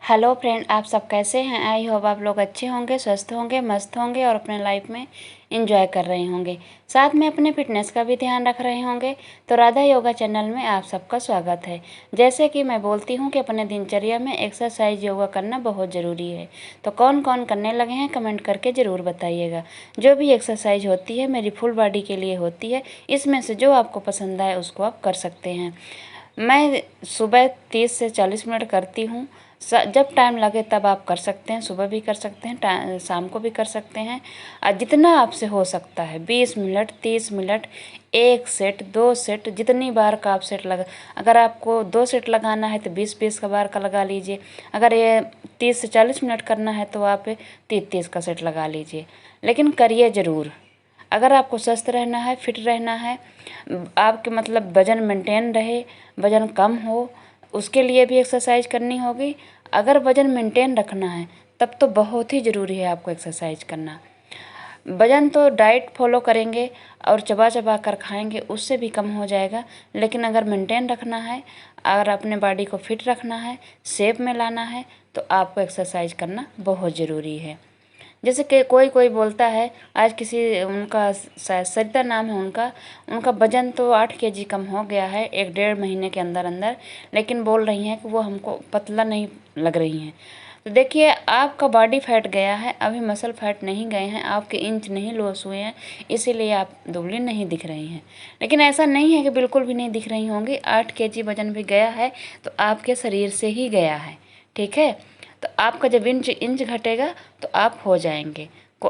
Hello friend, आप सब कैसे हैं। आई होप आप लोग अच्छे होंगे, स्वस्थ होंगे, मस्त होंगे और अपने लाइफ में एंजॉय कर रहे होंगे। साथ में अपने फिटनेस का भी ध्यान रख रहे होंगे। तो राधा योगा चैनल में आप सबका स्वागत है। जैसे कि मैं बोलती हूं कि अपने दिनचर्या में एक्सरसाइज योगा करना बहुत ज़रूरी है। तो कौन कौन करने लगे हैं कमेंट करके ज़रूर बताइएगा। जो भी एक्सरसाइज होती है मेरी फुल बॉडी के लिए होती है। इसमें से जो आपको पसंद आए उसको आप कर सकते हैं। मैं सुबह 30 से 40 मिनट करती हूँ। जब टाइम लगे तब आप कर सकते हैं। सुबह भी कर सकते हैं, शाम को भी कर सकते हैं। और जितना आपसे हो सकता है 20 मिनट, 30 मिनट, 1 सेट, 2 सेट, जितनी बार का आप सेट लगा। अगर आपको 2 सेट लगाना है तो 20-20 का बार का लगा लीजिए। अगर ये 30 से 40 मिनट करना है तो आप 30-30 का सेट लगा लीजिए। लेकिन करिए ज़रूर। अगर आपको स्वस्थ रहना है, फिट रहना है, आपके मतलब वज़न मेंटेन रहे, वज़न कम हो, उसके लिए भी एक्सरसाइज करनी होगी। अगर वज़न मेंटेन रखना है तब तो बहुत ही ज़रूरी है आपको एक्सरसाइज करना। वज़न तो डाइट फॉलो करेंगे और चबा चबा कर खाएंगे उससे भी कम हो जाएगा। लेकिन अगर मेंटेन रखना है, अगर अपने बॉडी को फिट रखना है, शेप में लाना है, तो आपको एक्सरसाइज करना बहुत ज़रूरी है। जैसे कि कोई कोई बोलता है, आज किसी उनका सरिता नाम है उनका वज़न तो 8 kg कम हो गया है 1-1.5 महीने के अंदर अंदर। लेकिन बोल रही हैं कि वो हमको पतला नहीं लग रही हैं। तो देखिए, आपका बॉडी फैट गया है, अभी मसल फैट नहीं गए हैं, आपके इंच नहीं लॉस हुए हैं, इसीलिए आप दुबली नहीं दिख रही हैं। लेकिन ऐसा नहीं है कि बिल्कुल भी नहीं दिख रही होंगी। 8 kg वज़न भी गया है तो आपके शरीर से ही गया है, ठीक है। तो आपका जब इंच इंच घटेगा तो आप हो जाएंगे।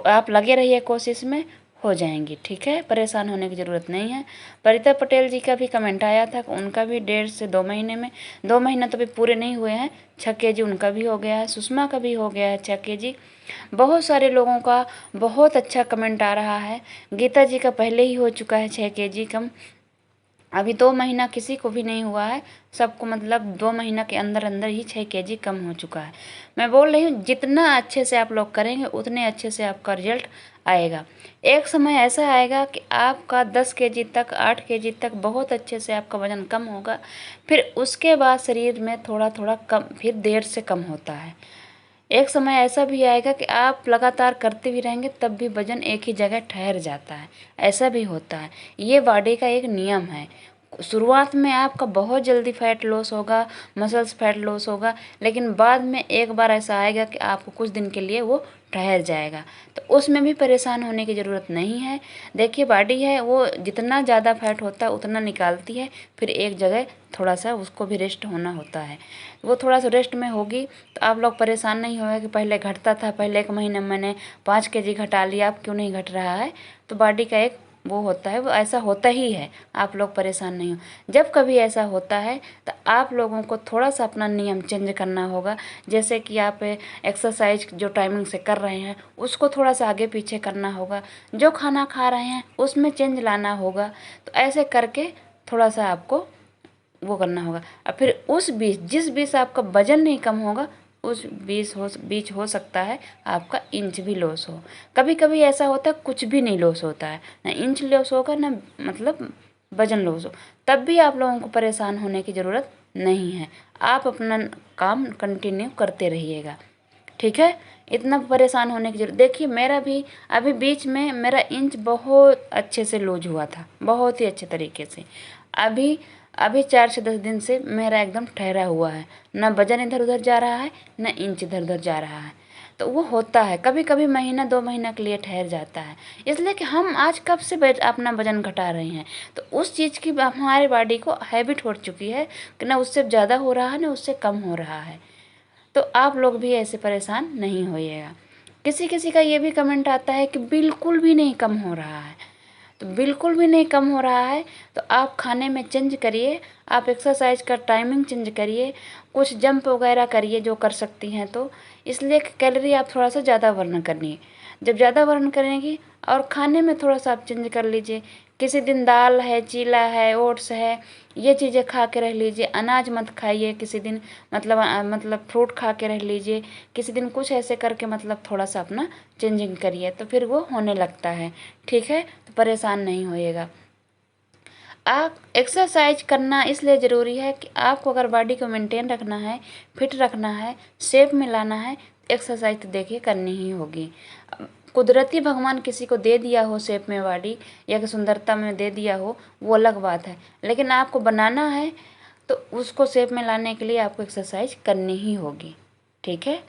आप लगे रहिए कोशिश में, हो जाएंगी, ठीक है। परेशान होने की ज़रूरत नहीं है। परिता पटेल जी का भी कमेंट आया था कि उनका भी 1.5 से 2 महीने में, 2 महीना तो अभी पूरे नहीं हुए हैं, 6 kg उनका भी हो गया है। सुषमा का भी हो गया है 6 kg। बहुत सारे लोगों का बहुत अच्छा कमेंट आ रहा है। गीता जी का पहले ही हो चुका है 6 kg कम। अभी 2 महीना किसी को भी नहीं हुआ है, सबको मतलब 2 महीना के अंदर अंदर ही 6 kg कम हो चुका है। मैं बोल रही हूँ जितना अच्छे से आप लोग करेंगे उतने अच्छे से आपका रिजल्ट आएगा। एक समय ऐसा आएगा कि आपका 10 kg तक, 8 kg तक बहुत अच्छे से आपका वज़न कम होगा। फिर उसके बाद शरीर में थोड़ा थोड़ा कम, फिर देर से कम होता है। एक समय ऐसा भी आएगा कि आप लगातार करते भी रहेंगे तब भी वज़न एक ही जगह ठहर जाता है, ऐसा भी होता है। ये बॉडी का एक नियम है। शुरुआत में आपका बहुत जल्दी फैट लॉस होगा, मसल्स फैट लॉस होगा, लेकिन बाद में एक बार ऐसा आएगा कि आपको कुछ दिन के लिए वो ठहर जाएगा। तो उसमें भी परेशान होने की ज़रूरत नहीं है। देखिए, बॉडी है वो जितना ज़्यादा फैट होता है उतना निकालती है, फिर एक जगह थोड़ा सा उसको भी रेस्ट होना होता है। वो थोड़ा सा रेस्ट में होगी तो आप लोग परेशान नहीं होंगे कि पहले घटता था, पहले 1 महीने में मैंने 5 kg घटा लिया, अब क्यों नहीं घट रहा है। तो बॉडी का एक वो होता है, वो ऐसा होता ही है। आप लोग परेशान नहीं हो। जब कभी ऐसा होता है तो आप लोगों को थोड़ा सा अपना नियम चेंज करना होगा। जैसे कि आप एक्सरसाइज जो टाइमिंग से कर रहे हैं उसको थोड़ा सा आगे पीछे करना होगा। जो खाना खा रहे हैं उसमें चेंज लाना होगा। तो ऐसे करके थोड़ा सा आपको वो करना होगा। और फिर उस बीच, जिस बीच आपका वज़न नहीं कम होगा, उस बीच हो सकता है आपका इंच भी लॉस हो। कभी कभी ऐसा होता है कुछ भी नहीं लॉस होता है, ना इंच लॉस होगा ना मतलब वज़न लॉस हो। तब भी आप लोगों को परेशान होने की ज़रूरत नहीं है। आप अपना काम कंटिन्यू करते रहिएगा, ठीक है। इतना परेशान होने की जरूरत। देखिए, मेरा भी अभी बीच में मेरा इंच बहुत अच्छे से लूज हुआ था, बहुत ही अच्छे तरीके से। अभी अभी 4 से 10 दिन से मेरा एकदम ठहरा हुआ है, ना वज़न इधर उधर जा रहा है, ना इंच इधर उधर जा रहा है। तो वो होता है, कभी कभी महीना 2 महीना के लिए ठहर जाता है, इसलिए कि हम आज कब से अपना वज़न घटा रहे हैं। तो उस चीज़ की हमारी बॉडी को हैबिट हो चुकी है कि ना उससे ज़्यादा हो रहा है ना उससे कम हो रहा है। तो आप लोग भी ऐसे परेशान नहीं होइएगा। किसी किसी का ये भी कमेंट आता है कि बिल्कुल भी नहीं कम हो रहा है। तो बिल्कुल भी नहीं कम हो रहा है तो आप खाने में चेंज करिए, आप एक्सरसाइज का टाइमिंग चेंज करिए, कुछ जंप वगैरह करिए जो कर सकती हैं। तो इसलिए कैलोरी आप थोड़ा सा ज़्यादा बर्न करनी। जब ज़्यादा बर्न करेंगी और खाने में थोड़ा सा आप चेंज कर लीजिए। किसी दिन दाल है, चीला है, ओट्स है, ये चीज़ें खा के रह लीजिए। अनाज मत खाइए किसी दिन, मतलब फ्रूट खा के रह लीजिए। किसी दिन कुछ ऐसे करके मतलब थोड़ा सा अपना चेंजिंग करिए तो फिर वो होने लगता है, ठीक है। तो परेशान नहीं होइएगा। आप एक्सरसाइज करना इसलिए ज़रूरी है कि आपको अगर बॉडी को मेंटेन रखना है, फिट रखना है, शेप में लाना है, एक्सरसाइज तो देखिए करनी ही होगी। कुदरती भगवान किसी को दे दिया हो शेप में बॉडी या कि सुंदरता में दे दिया हो, वो अलग बात है, लेकिन आपको बनाना है तो उसको शेप में लाने के लिए आपको एक्सरसाइज करनी ही होगी। ठीक है।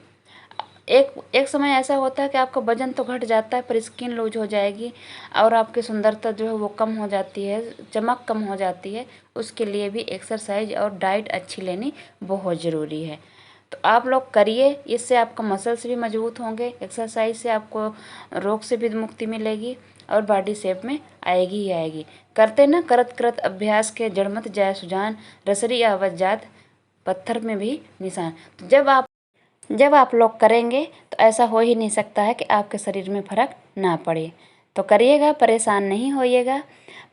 एक समय ऐसा होता है कि आपका वजन तो घट जाता है पर स्किन लूज हो जाएगी और आपकी सुंदरता जो है वो कम हो जाती है, चमक कम हो जाती है। उसके लिए भी एक्सरसाइज और डाइट अच्छी लेनी बहुत ज़रूरी है। तो आप लोग करिए, इससे आपका मसल्स भी मजबूत होंगे। एक्सरसाइज से आपको रोग से भी मुक्ति मिलेगी और बॉडी शेप में आएगी ही आएगी। करते ना करत करत अभ्यास के जड़ मत जाए सुजान, रसरी आवत जात पत्थर में भी निशान। तो जब आप लोग करेंगे तो ऐसा हो ही नहीं सकता है कि आपके शरीर में फ़र्क ना पड़े। तो करिएगा, परेशान नहीं होइएगा।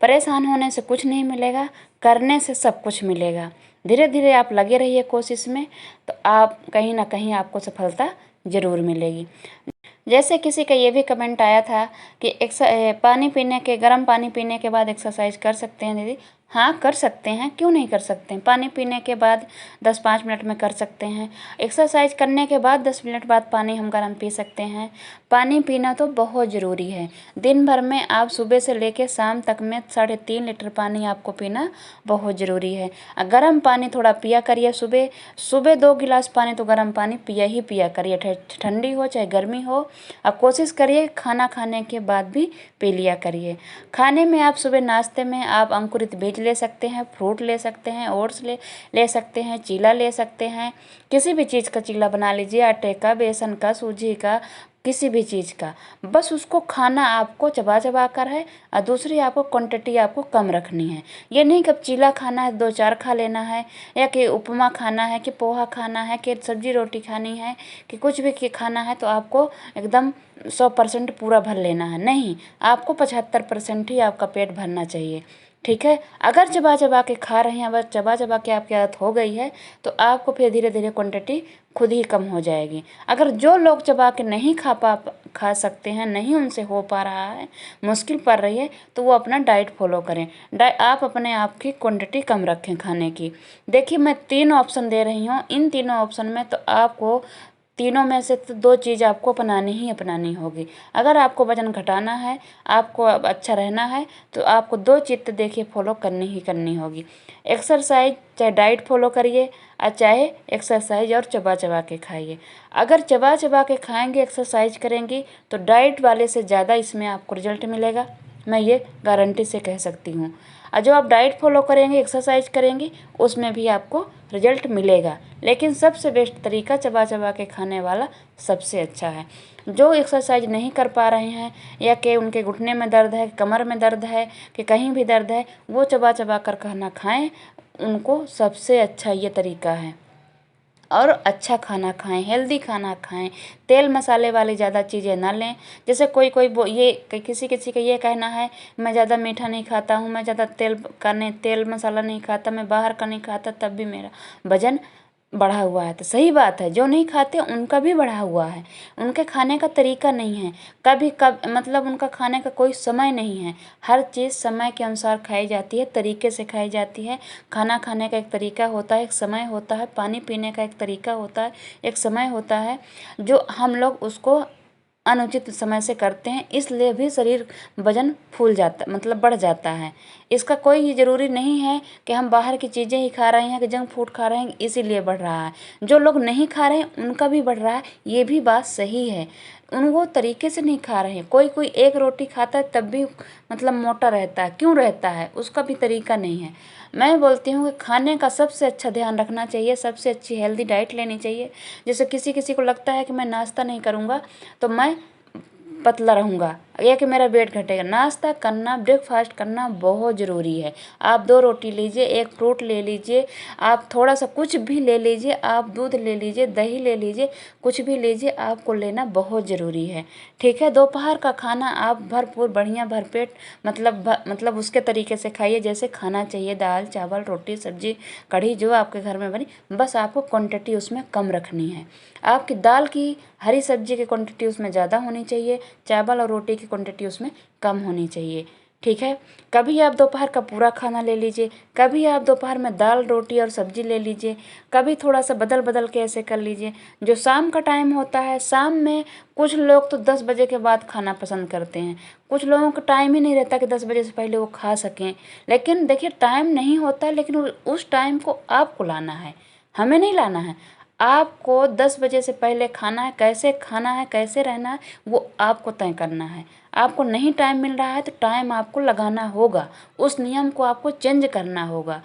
परेशान होने से कुछ नहीं मिलेगा, करने से सब कुछ मिलेगा। धीरे धीरे आप लगे रहिए कोशिश में, तो आप कहीं ना कहीं आपको सफलता ज़रूर मिलेगी। जैसे किसी का ये भी कमेंट आया था कि गर्म पानी पीने के बाद एक्सरसाइज कर सकते हैं दीदी। हाँ कर सकते हैं, क्यों नहीं कर सकते हैं। पानी पीने के बाद 10-5 मिनट में कर सकते हैं। एक्सरसाइज करने के बाद 10 मिनट बाद पानी हम गर्म पी सकते हैं। पानी पीना तो बहुत ज़रूरी है। दिन भर में आप सुबह से लेकर शाम तक में 3.5 लीटर पानी आपको पीना बहुत ज़रूरी है। गर्म पानी थोड़ा पिया करिए। सुबह सुबह 2 गिलास पानी तो गर्म पानी पिया ही पिया करिए, ठंडी हो चाहे गर्मी हो। अब कोशिश करिए खाना खाने के बाद भी पी लिया करिए। खाने में आप सुबह नाश्ते में आप अंकुरित बीज ले सकते हैं, फ्रूट ले सकते हैं, ओट्स ले सकते हैं, चीला ले सकते हैं। किसी भी चीज़ का चीला बना लीजिए, आटे का, बेसन का, सूजी का, किसी भी चीज़ का। बस उसको खाना आपको चबा चबा कर है और दूसरी आपको क्वांटिटी आपको कम रखनी है। ये नहीं कि अब चीला खाना है 2-4 खा लेना है, या कि उपमा खाना है, कि पोहा खाना है, कि सब्जी रोटी खानी है, कि कुछ भी खाना है तो आपको एकदम 100% पूरा भर लेना है। नहीं, आपको 75% ही आपका पेट भरना चाहिए। ठीक है। अगर चबा चबा के खा रहे हैं, अगर चबा चबा के आपकी आदत हो गई है तो आपको फिर धीरे धीरे क्वांटिटी खुद ही कम हो जाएगी। अगर जो लोग चबा के नहीं खा सकते हैं, नहीं उनसे हो पा रहा है, मुश्किल पड़ रही है, तो वो अपना डाइट फॉलो करें। आप अपने आप की क्वांटिटी कम रखें खाने की। देखिए मैं 3 ऑप्शन दे रही हूँ, इन तीनों ऑप्शन में तो आपको तीनों में से तो 2 चीज़ आपको अपनानी होगी। अगर आपको वज़न घटाना है, आपको अब अच्छा रहना है, तो आपको 2 चीज़ तो देखिए फॉलो करनी होगी। एक्सरसाइज चाहे डाइट फॉलो करिए और चाहे एक्सरसाइज और चबा चबा के खाइए। अगर चबा चबा के खाएंगे, एक्सरसाइज करेंगी तो डाइट वाले से ज़्यादा इसमें आपको रिजल्ट मिलेगा, मैं ये गारंटी से कह सकती हूँ। और जो आप डाइट फॉलो करेंगे, एक्सरसाइज करेंगी, उसमें भी आपको रिजल्ट मिलेगा। लेकिन सबसे बेस्ट तरीका चबा चबा के खाने वाला सबसे अच्छा है। जो एक्सरसाइज नहीं कर पा रहे हैं, या कि उनके घुटने में दर्द है, कमर में दर्द है, कि कहीं भी दर्द है, वो चबा चबा कर खाना खाएं। उनको सबसे अच्छा ये तरीका है। और अच्छा खाना खाएं, हेल्दी खाना खाएं, तेल मसाले वाली ज़्यादा चीज़ें ना लें। जैसे कोई किसी किसी का ये कहना है, मैं ज़्यादा मीठा नहीं खाता हूँ, मैं ज़्यादा तेल मसाला नहीं खाता, मैं बाहर का नहीं खाता, तब भी मेरा वजन बढ़ा हुआ है। तो सही बात है, जो नहीं खाते उनका भी बढ़ा हुआ है। उनके खाने का तरीका नहीं है, मतलब उनका खाने का कोई समय नहीं है। हर चीज़ समय के अनुसार खाई जाती है, तरीके से खाई जाती है। खाना खाने का एक तरीका होता है, एक समय होता है। पानी पीने का एक तरीका होता है, एक समय होता है। जो हम लोग उसको अनुचित समय से करते हैं, इसलिए भी शरीर वजन फूल जाता, मतलब बढ़ जाता है। इसका कोई ज़रूरी नहीं है कि हम बाहर की चीज़ें ही खा रहे हैं, कि जंक फूड खा रहे हैं इसीलिए बढ़ रहा है। जो लोग नहीं खा रहे हैं उनका भी बढ़ रहा है, ये भी बात सही है। वो तरीके से नहीं खा रहे हैं। कोई एक रोटी खाता है तब भी मतलब मोटा रहता है, क्यों रहता है, उसका भी तरीका नहीं है। मैं बोलती हूँ कि खाने का सबसे अच्छा ध्यान रखना चाहिए, सबसे अच्छी हेल्दी डाइट लेनी चाहिए। जैसे किसी किसी को लगता है कि मैं नाश्ता नहीं करूँगा तो मैं पतला रहूँगा, या कि मेरा वेट घटेगा। नाश्ता करना, ब्रेकफास्ट करना बहुत ज़रूरी है। आप 2 रोटी लीजिए, 1 फ्रूट ले लीजिए, आप थोड़ा सा कुछ भी ले लीजिए, आप दूध ले लीजिए, दही ले लीजिए, कुछ भी लीजिए, आपको लेना बहुत ज़रूरी है। ठीक है। दोपहर का खाना आप भरपूर बढ़िया भरपेट मतलब उसके तरीके से खाइए जैसे खाना चाहिए। दाल चावल रोटी सब्जी कढ़ी जो आपके घर में बनी, बस आपको क्वांटिटी उसमें कम रखनी है। आपकी दाल की, हरी सब्जी की क्वांटिटी उसमें ज़्यादा होनी चाहिए, चावल और रोटी की क्वांटिटी उसमें कम होनी चाहिए। ठीक है। कभी आप दोपहर का पूरा खाना ले लीजिए, कभी आप दोपहर में दाल रोटी और सब्जी ले लीजिए, कभी थोड़ा सा बदल बदल के ऐसे कर लीजिए। जो शाम का टाइम होता है, शाम में कुछ लोग तो 10 बजे के बाद खाना पसंद करते हैं, कुछ लोगों का टाइम ही नहीं रहता कि 10 बजे से पहले वो खा सकें। लेकिन देखिए, टाइम नहीं होता, लेकिन उस टाइम को आपको लाना है, हमें नहीं लाना है। आपको 10 बजे से पहले खाना है, कैसे रहना है, वो आपको तय करना है। आपको नहीं टाइम मिल रहा है तो टाइम आपको लगाना होगा, उस नियम को आपको चेंज करना होगा।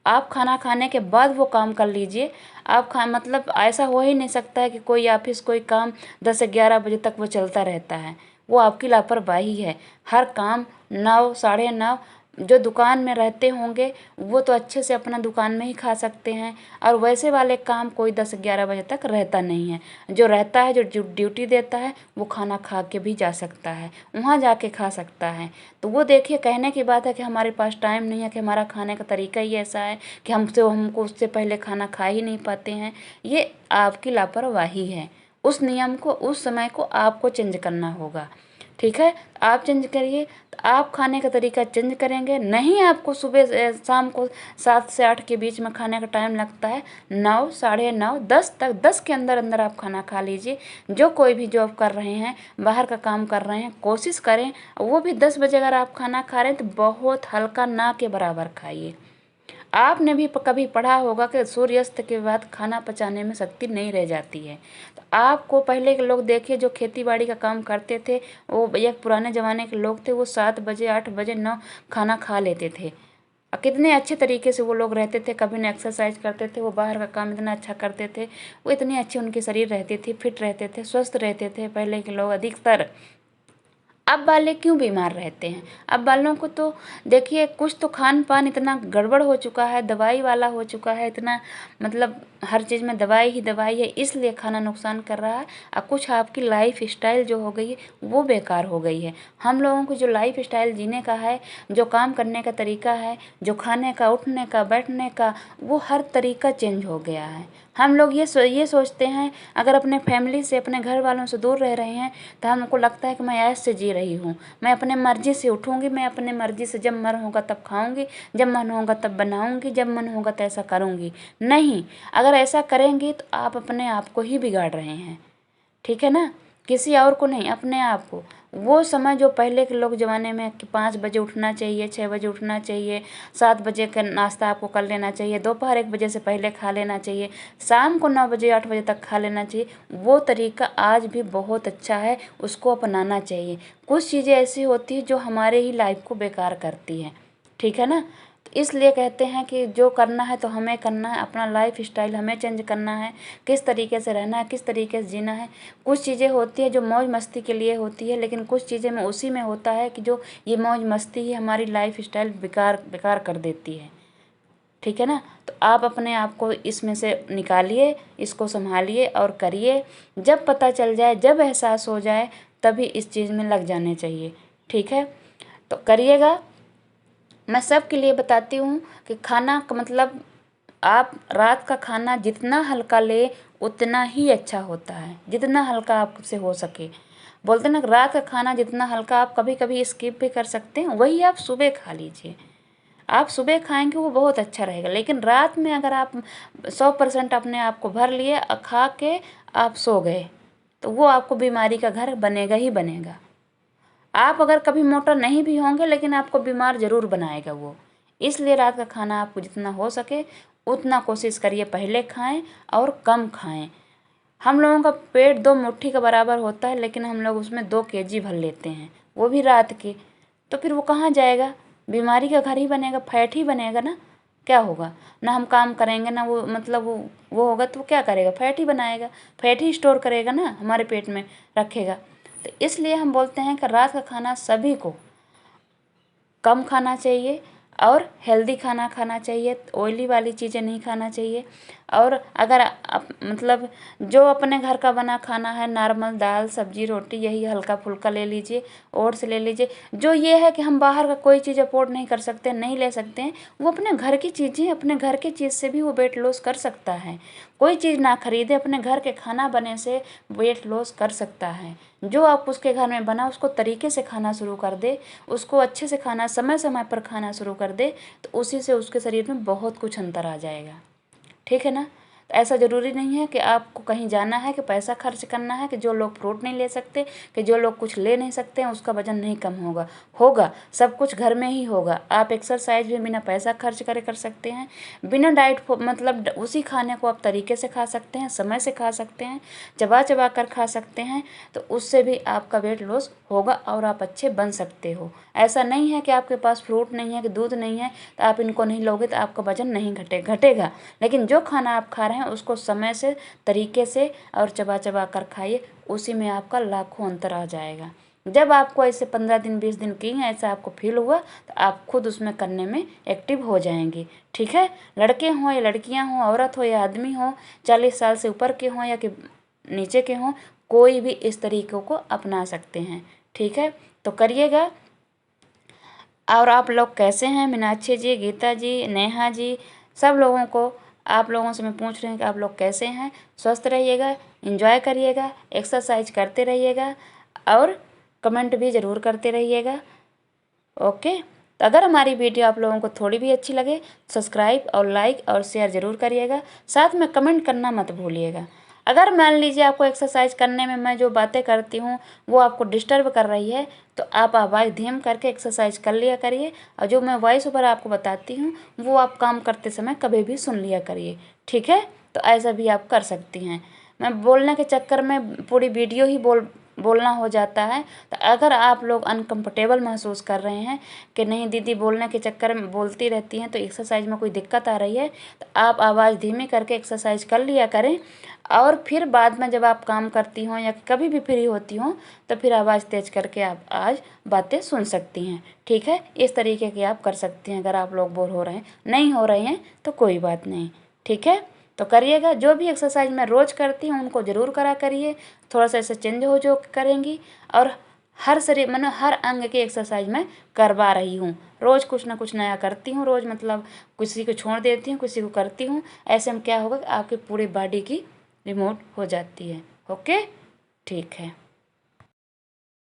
आप खाना खाने के बाद वो काम कर लीजिए। आप मतलब ऐसा हो ही नहीं सकता है कि कोई ऑफिस कोई काम 10 से 11 बजे तक वो चलता रहता है, वो आपकी लापरवाही है। हर काम 9 साढ़े 9, जो दुकान में रहते होंगे वो तो अच्छे से अपना दुकान में ही खा सकते हैं, और वैसे वाले काम कोई 10-11 बजे तक रहता नहीं है। जो रहता है, जो ड्यूटी देता है, वो खाना खा के भी जा सकता है, वहाँ जाके खा सकता है। तो वो देखिए, कहने की बात है कि हमारे पास टाइम नहीं है, कि हमारा खाने का तरीका ही ऐसा है कि हमको उससे पहले खाना खा ही नहीं पाते हैं। ये आपकी लापरवाही है। उस नियम को, उस समय को आपको चेंज करना होगा। ठीक है, आप चेंज करिए। तो आप खाने का तरीका चेंज करेंगे, नहीं आपको सुबह शाम को 7 से 8 के बीच में खाने का टाइम लगता है, 9 साढ़े 9 10 तक, 10 के अंदर अंदर आप खाना खा लीजिए। जो कोई भी जॉब कर रहे हैं, बाहर का काम कर रहे हैं, कोशिश करें वो भी 10 बजे अगर आप खाना खा रहे हैं तो बहुत हल्का, ना के बराबर खाइए। आपने भी कभी पढ़ा होगा कि सूर्यास्त के बाद खाना पचाने में शक्ति नहीं रह जाती है। तो आपको पहले के लोग देखिए, जो खेती बाड़ी का काम करते थे, वो एक पुराने ज़माने के लोग थे, वो 7 बजे 8 बजे 9 खाना खा लेते थे। कितने अच्छे तरीके से वो लोग रहते थे, कभी न एक्सरसाइज करते थे, वो बाहर का काम इतना अच्छा करते थे, वो इतनी अच्छी उनकी शरीर रहती थी, फिट रहते थे, स्वस्थ रहते थे पहले के लोग अधिकतर। अब वाले क्यों बीमार रहते हैं? अब वालों को तो देखिए, कुछ तो खान पान इतना गड़बड़ हो चुका है, दवाई वाला हो चुका है इतना, मतलब हर चीज़ में दवाई ही दवाई है, इसलिए खाना नुकसान कर रहा है। और कुछ आपकी लाइफ स्टाइल जो हो गई है वो बेकार हो गई है। हम लोगों को जो लाइफ स्टाइल जीने का है, जो काम करने का तरीका है, जो खाने का, उठने का, बैठने का, वो हर तरीका चेंज हो गया है। हम लोग ये सोचते हैं, अगर अपने फैमिली से, अपने घर वालों से दूर रह रहे हैं, तो हमको लगता है कि मैं ऐश से जी रही हूँ, मैं अपने मर्ज़ी से उठूँगी, मैं अपने मर्ज़ी से जब मन होगा तब खाऊँगी, जब मन होगा तब बनाऊँगी, जब मन होगा तो ऐसा करूँगी। नहीं, अगर ऐसा करेंगी तो आप अपने आप को ही बिगाड़ रहे हैं। ठीक है ना, किसी और को नहीं, अपने आप को। वो समय जो पहले के लोग ज़माने में कि 5 बजे उठना चाहिए, 6 बजे उठना चाहिए, 7 बजे का नाश्ता आपको कर लेना चाहिए, दोपहर 1 बजे से पहले खा लेना चाहिए, शाम को 9 बजे 8 बजे तक खा लेना चाहिए, वो तरीका आज भी बहुत अच्छा है, उसको अपनाना चाहिए। कुछ चीज़ें ऐसी होती हैं जो हमारे ही लाइफ को बेकार करती हैं। ठीक है ना, तो इसलिए कहते हैं कि जो करना है तो हमें करना है, अपना लाइफ स्टाइल हमें चेंज करना है, किस तरीके से रहना है, किस तरीके से जीना है। कुछ चीज़ें होती हैं जो मौज मस्ती के लिए होती है, लेकिन कुछ चीज़ें में उसी में होता है कि जो ये मौज मस्ती ही हमारी लाइफ स्टाइल बेकार कर देती है। ठीक है ना, तो आप अपने आप को इसमें से निकालिए, इसको संभालिए और करिए। जब पता चल जाए, जब एहसास हो जाए, तभी इस चीज़ में लग जाने चाहिए। ठीक है, तो करिएगा। मैं सबके लिए बताती हूँ कि खाना का मतलब, आप रात का खाना जितना हल्का ले उतना ही अच्छा होता है, जितना हल्का आपसे हो सके। बोलते ना, रात का खाना जितना हल्का, आप कभी कभी स्किप भी कर सकते हैं, वही आप सुबह खा लीजिए। आप सुबह खाएंगे वो बहुत अच्छा रहेगा, लेकिन रात में अगर आप 100% अपने आप को भर लिए और खा के आप सो गए, तो वो आपको बीमारी का घर बनेगा ही बनेगा। आप अगर कभी मोटा नहीं भी होंगे, लेकिन आपको बीमार ज़रूर बनाएगा वो। इसलिए रात का खाना आपको जितना हो सके उतना कोशिश करिए पहले खाएं और कम खाएं। हम लोगों का पेट 2 मुट्ठी का बराबर होता है, लेकिन हम लोग उसमें 2 केजी भर लेते हैं, वो भी रात के। तो फिर वो कहाँ जाएगा? बीमारी का घर ही बनेगा, फैट ही बनेगा ना। क्या होगा? ना हम काम करेंगे, ना वो मतलब वो होगा, तो क्या करेगा? फैट ही बनाएगा, फैट ही स्टोर करेगा ना, हमारे पेट में रखेगा। तो इसलिए हम बोलते हैं कि रात का खाना सभी को कम खाना चाहिए और हेल्दी खाना खाना चाहिए, ऑयली वाली चीज़ें नहीं खाना चाहिए। और अगर मतलब जो अपने घर का बना खाना है, नॉर्मल दाल सब्जी रोटी यही हल्का फुल्का ले लीजिए, ओट्स ले लीजिए। जो ये है कि हम बाहर का कोई चीज़ अफोर्ड नहीं कर सकते, नहीं ले सकते हैं, वो अपने घर की चीज़ें, अपने घर की चीज़ से भी वो वेट लॉस कर सकता है। कोई चीज़ ना खरीदे, अपने घर के खाना बने से वेट लॉस कर सकता है। जो आप उसके घर में बना उसको तरीके से खाना शुरू कर दे, उसको अच्छे से खाना समय समय पर खाना शुरू कर दे, तो उसी से उसके शरीर में बहुत कुछ अंतर आ जाएगा। ठीक है ना। तो ऐसा ज़रूरी नहीं है कि आपको कहीं जाना है, कि पैसा खर्च करना है, कि जो लोग फ्रूट नहीं ले सकते, कि जो लोग कुछ ले नहीं सकते हैं उसका वजन नहीं कम होगा। होगा, सब कुछ घर में ही होगा। आप एक्सरसाइज भी बिना पैसा खर्च करे कर सकते हैं, बिना डाइट मतलब उसी खाने को आप तरीके से खा सकते हैं, समय से खा सकते हैं, चबा चबा कर खा सकते हैं, तो उससे भी आपका वेट लॉस होगा और आप अच्छे बन सकते हो। ऐसा नहीं है कि आपके पास फ्रूट नहीं है, कि दूध नहीं है, तो आप इनको नहीं लोगे तो आपका वजन नहीं घटेगा। लेकिन जो खाना आप खा रहे हैं उसको समय से, तरीके से और चबा चबा कर खाइए, उसी में आपका लाखों अंतर आ जाएगा। जब आपको ऐसे 15 दिन 20 दिन की ऐसा आपको फील हुआ तो आप खुद उसमें करने में एक्टिव हो जाएंगे। ठीक है। लड़के हों या लड़कियां हों, औरत हो या आदमी हो, 40 साल से ऊपर के हों या कि नीचे के हों, कोई भी इस तरीक़ों को अपना सकते हैं। ठीक है, तो करिएगा। और आप लोग कैसे हैं? मीनाक्षी जी, गीता जी, नेहा जी, सब लोगों को, आप लोगों से मैं पूछ रही हूँ कि आप लोग कैसे हैं? स्वस्थ रहिएगा, एंजॉय करिएगा, एक्सरसाइज करते रहिएगा और कमेंट भी ज़रूर करते रहिएगा। ओके। तो अगर हमारी वीडियो आप लोगों को थोड़ी भी अच्छी लगे, सब्सक्राइब और लाइक और शेयर ज़रूर करिएगा। साथ में कमेंट करना मत भूलिएगा। अगर मान लीजिए आपको एक्सरसाइज करने में मैं जो बातें करती हूँ वो आपको डिस्टर्ब कर रही है, तो आप आवाज़ धीम करके एक्सरसाइज कर लिया करिए, और जो मैं वॉइस ओवर आपको बताती हूँ वो आप काम करते समय कभी भी सुन लिया करिए। ठीक है। तो ऐसा भी आप कर सकती हैं। मैं बोलने के चक्कर में पूरी वीडियो ही बोलना हो जाता है। तो अगर आप लोग अनकंफर्टेबल महसूस कर रहे हैं कि नहीं दीदी बोलने के चक्कर में बोलती रहती हैं, तो एक्सरसाइज में कोई दिक्कत आ रही है, तो आप आवाज़ धीमी करके एक्सरसाइज कर लिया करें, और फिर बाद में जब आप काम करती हों या कभी भी फ्री होती हों तो फिर आवाज़ तेज़ करके आप आज बातें सुन सकती हैं। ठीक है। इस तरीके की आप कर सकती हैं। अगर आप लोग बोर हो रहे हैं, नहीं हो रहे हैं, तो कोई बात नहीं। ठीक है। तो करिएगा। जो भी एक्सरसाइज मैं रोज़ करती हूँ उनको ज़रूर करा करिए। थोड़ा सा ऐसे चेंज हो जो करेंगी, और हर शरीर मतलब हर अंग की एक्सरसाइज मैं करवा रही हूँ। रोज़ कुछ ना कुछ नया करती हूँ। रोज़ मतलब किसी को छोड़ देती हूँ, किसी को करती हूँ। ऐसे में क्या होगा कि आपकी पूरी बॉडी की रिमोट हो जाती है। ओके, ठीक है।